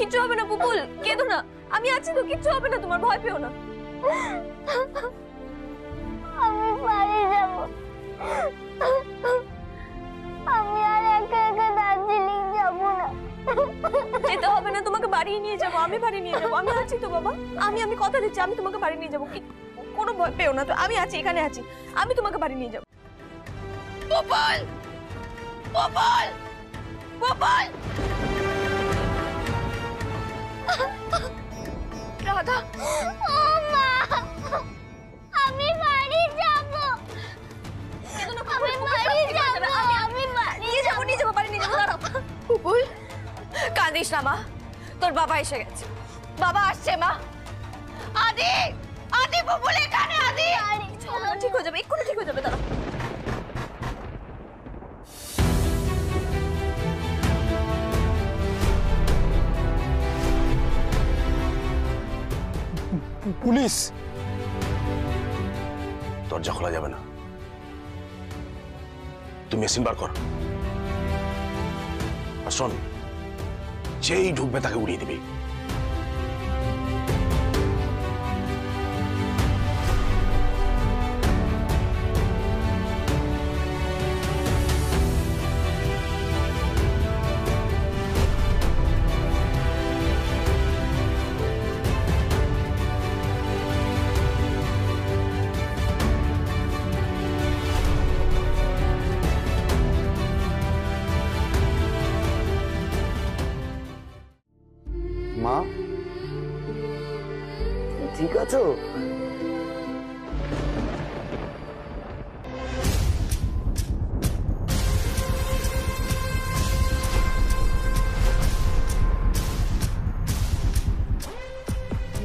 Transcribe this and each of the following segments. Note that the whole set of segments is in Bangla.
কিচ্ছু হবে না বুবুল, কেঁদো না, আমি আছি তো, কিচ্ছু হবে না তোমার, ভয় পেও না। আমি বাড়ি যাব, আমি আর একা একা দার্জিলিং যাব না। যেতে হবে না, তোমাকে বাড়ি নিয়ে যাবো, আমি বাড়ি নিয়ে যাবো, আমি আছি তো বাবা, আমি কথা দিচ্ছি, আমি তোমাকে বাড়ি নিয়ে যাবো, কোনো ভয় পেও না তো, আমি আছি, এখানে আছি, আমি তোমাকে বাড়ি নিয়ে যাবো। বুবুল, বুবুল, বুবুল, রাধা, ও মা, আমি বাড়ি যাব, আমি বাড়ি যাব, আমি নিয়ে যাবো, নিয়ে যাবো, বাড়ি নিয়ে যাবো, দাঁড়াও। বুবুল, কাঁদিস না মা, তোর বাবা এসে গেছে, বাবা আসছে মা। আদি, আদি, বুবুল এখানে, আদি, ঠিক হয়ে যাবে, এক্ষুনি ঠিক হয়ে যাবে, দাঁড়াও। পুলিশ! দরজা খোলা যাবে না, তুই মেশিন বার কর, আর শোন, যেই ঢুকবে তাকে উড়িয়ে দিবি। মা, ঠিক আছো?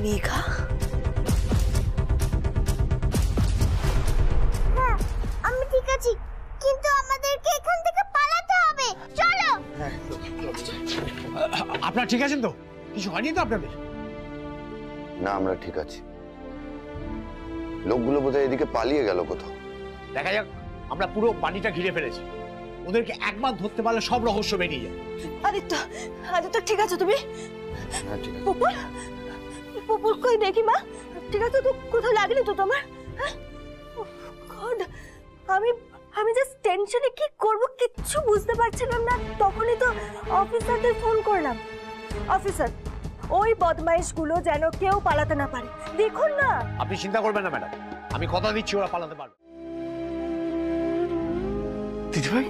মেঘা, হ্যাঁ, আমি ঠিক আছি, কিন্তু আমাদেরকে এখান থেকে পালাতে হবে, চলো। আপনারা ঠিক আছেন তো? কিছু হয়নি তো আপনাদের? না, আমরা ঠিক আছি। লোকগুলো বোধহয় এদিকে পালিয়ে গেল কোথাও। দেখা যাক, আমরা পুরো বাড়িটা ঘিরে ফেলেছি, ওদেরকে একবার ধরতে পারলে সব রহস্য বেরিয়ে যায়। আদিত্য, আদিত্য ঠিক আছে তুমি? হ্যাঁ, ঠিক আছে। বুবুল, বুবুল কই দেখি মা, ঠিক আছে তো? কোথাও লাগেনি তো তোমার? গড, আমি জাস্ট টেনশনে কি করব কিচ্ছু বুঝতে পারছিলাম না, তখনই তো অফিসারদের ফোন করলাম। অফিসার, ওই বদমাইশগুলো যেন কেউ পালাতে না পারে, দেখুন না। আপনি চিন্তা করবেন না ম্যাডাম, আমি কথা দিচ্ছি ওরা পালাতে পারবে। দিদিভাই,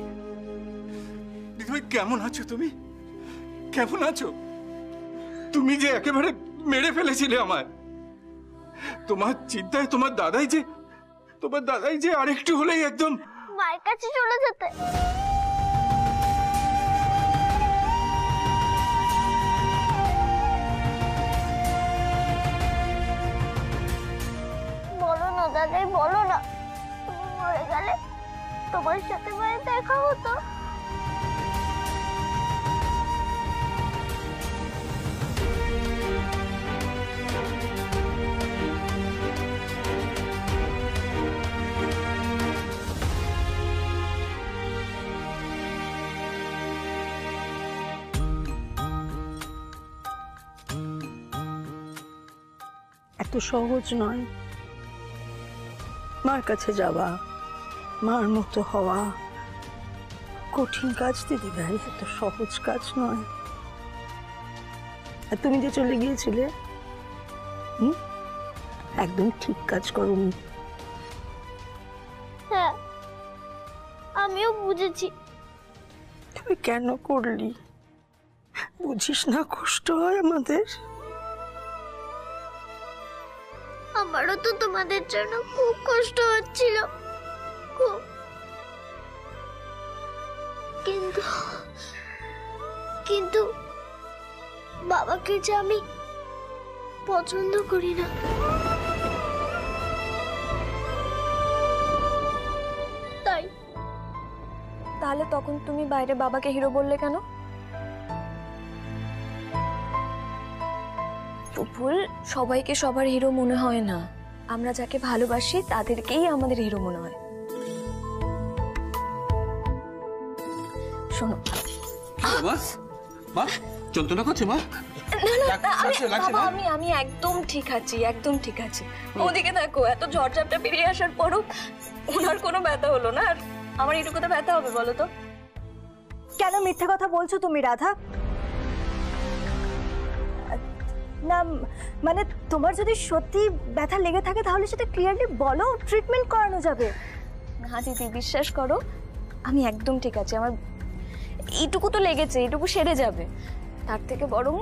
দিদিভাই কেমন আছো তুমি? কেমন আছো? তুমি যে একেবারে মেরে ফেলেছিলে আমার, তোমার চিন্তায় তোমার দাদাই যে আরেকটু হলেই একদম মায়ের কাছে চলে যেতে। বলো না দাদাই, বলো না, তুমি মরে গেলে তোমার সাথে মায়ের দেখা হতো। এত সহজ নয় মার কাছে যাওয়া, মার মতো হওয়া, কঠিন কাজ দিদি ভাই, এত সহজ কাজ নয়। আর তুমি যে চলে গিয়েছিলে, একদম ঠিক কাজ করোনি। হ্যাঁ, আমিও বুঝেছি। তুমি কেন করলি? বুঝিস না কষ্ট হয় আমাদের? আমারও তো তোমাদের জন্য খুব কষ্ট হচ্ছিল, খুব। কিন্তু বাবাকে যে আমি পছন্দ করি না। তাই। তাহলে তখন তুমি বাইরে বাবাকে হিরো বললে কেন? ভুল, সবাইকে সবার হিরো মনে হয় না, আমরা যাকে ভালোবাসি তাদেরকেই আমাদের হিরো মনে হয়। শোনো, মা যন্ত্রণা করছে মা? বাবা আমি একদম ঠিক আছি, একদম ঠিক আছি। ওদিকে দেখো, এত ঝড়ঝাপটা বেরিয়ে আসার পরও ওনার কোনো ব্যথা হলো না, আর আমার এইটুকুতে ব্যথা হবে বলো তো? কেন মিথ্যে কথা বলছো তুমি রাধা? না মানে তোমার যদি সত্যি ব্যথা লেগে থাকে তাহলে সেটা ক্লিয়ারলি বলো, ট্রিটমেন্ট করানো যাবে। না দিদি বিশ্বাস করো, আমি একদম ঠিক আছি। আমার এইটুকু তো লেগেছে, এইটুকু সেরে যাবে। তার থেকে বরং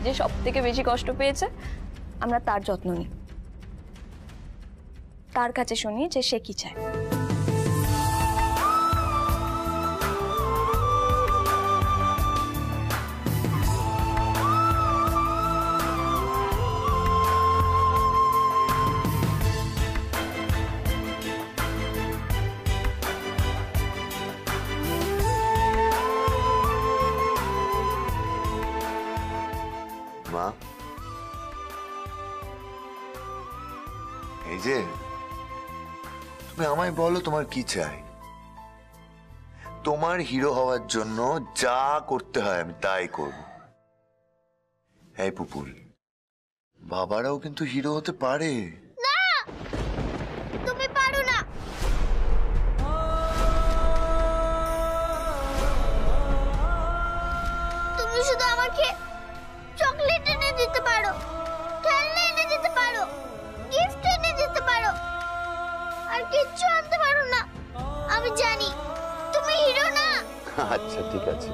যে সব থেকে বেশি কষ্ট পেয়েছে আমরা তার যত্ন নিই, তার কাছে শুনি যে সে কি চায়। মা, এই যে তুমি আমায় বলো তোমার কি চাই। তোমার হিরো হওয়ার জন্য যা করতে হয় আমি তাই করব। এই পুপুল, বাবারাও কিন্তু হিরো হতে পারে। তুমি পারো না। তুমি শুধু আমাকে চকলেট এনে দিতে পারো, খেলনা এনে দিতে পারো, গিফট এনে দিতে পারো, আর কিচ্ছু আনতে পারো না। আমি জানি তুমি হিরো না। আচ্ছা ঠিক আছে,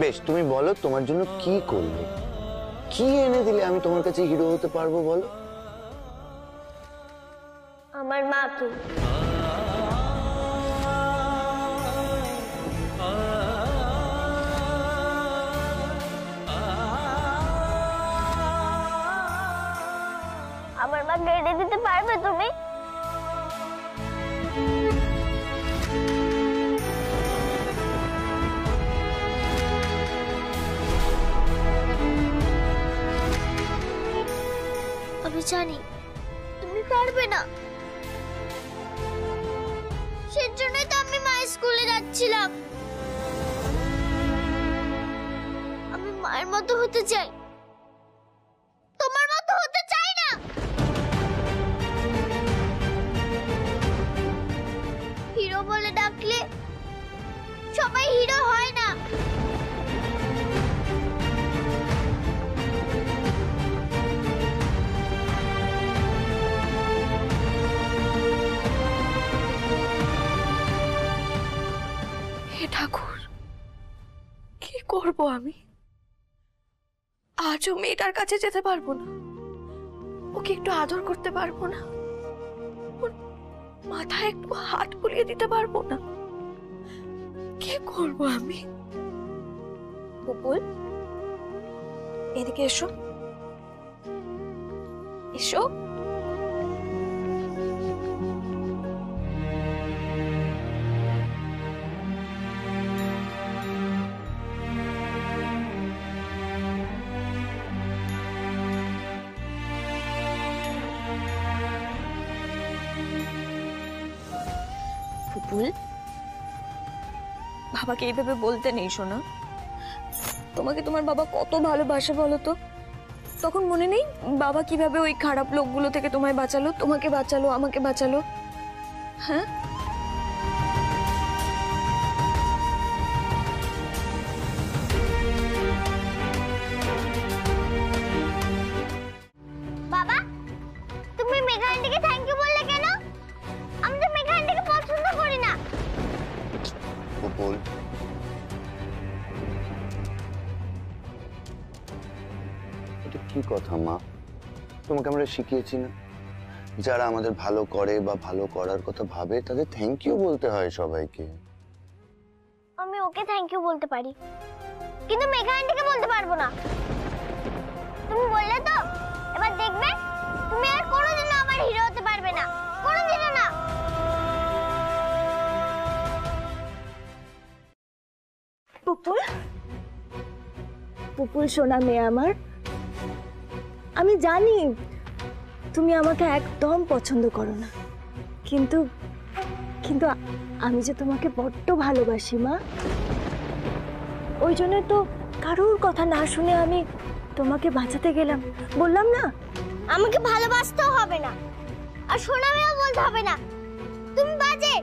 বেশ তুমি বলো তোমার জন্য কি করবে, কি এনে দিলে আমি তোমার কাছে হিরো হতে পারবো বলো। আমার মা তো আমার মাকে এনে দিতে পারবে তুমি? আমি জানি তুমি পারবে না, সেজন্যই তো আমি মায়ের স্কুলে যাচ্ছিলাম। আমি মায়ের মতো হতে চাই, তোমার মতো হতে চাই না। হিরো বলে ডাকলে সবাই হিরো হয় না। হে ঠাকুর, কি করব আমি? আজও মেয়েটার কাছে যেতে পারবো না, ওকে একটু আদর করতে পারবো না, ওর মাথায় একটু হাত বুলিয়ে দিতে পারবো না। কি করব আমি? পুপুল, এদিকে এসো, এসো। পুপুল, বাবাকে এইভাবে বলতে নেই শোনা। তোমাকে তোমার বাবা কত ভালোবাসে বলো তো? তখন মনে নেই বাবা কিভাবে ওই খারাপ লোকগুলো থেকে তোমায় বাঁচালো, তোমাকে বাঁচালো, আমাকে বাঁচালো? হ্যাঁ, বাবা, তুমি মেঘা আন্টিকে থ্যাংক ইউ বললে কেন? আমি তো মেঘা আন্টিকে পছন্দ করি না। পুপুল, এটা কি কথা মা? তোমাকে আমরা শিখিয়েছি না, যারা আমাদের ভালো করে বা ভালো করার কথা ভাবে তাদের থ্যাংক ইউ বলতে হয় সবাইকে। আমি ওকে থ্যাংক ইউ বলতে পারি, কিন্তু মেঘা আন্টিকে বলতে পারবো না। তুমি বললে তো, এবার দেখবে তুমি আর কোনোদিনও আমার হিরো হতে পারবে না, কোনোদিনও না। পুপুল, পুপুল সোনা মেয়ে আমার, আমি জানি তুমি আমাকে একদম পছন্দ করো না, কিন্তু কিন্তু আমি যে তোমাকে বড্ড ভালোবাসি মা। ওই জন্য তো কারোর কথা না শুনে আমি তোমাকে বাঁচাতে গেলাম। বললাম না আমাকে ভালোবাসতেও হবে না, আর সোনামেও বলতে হবে না তুমি বাজে।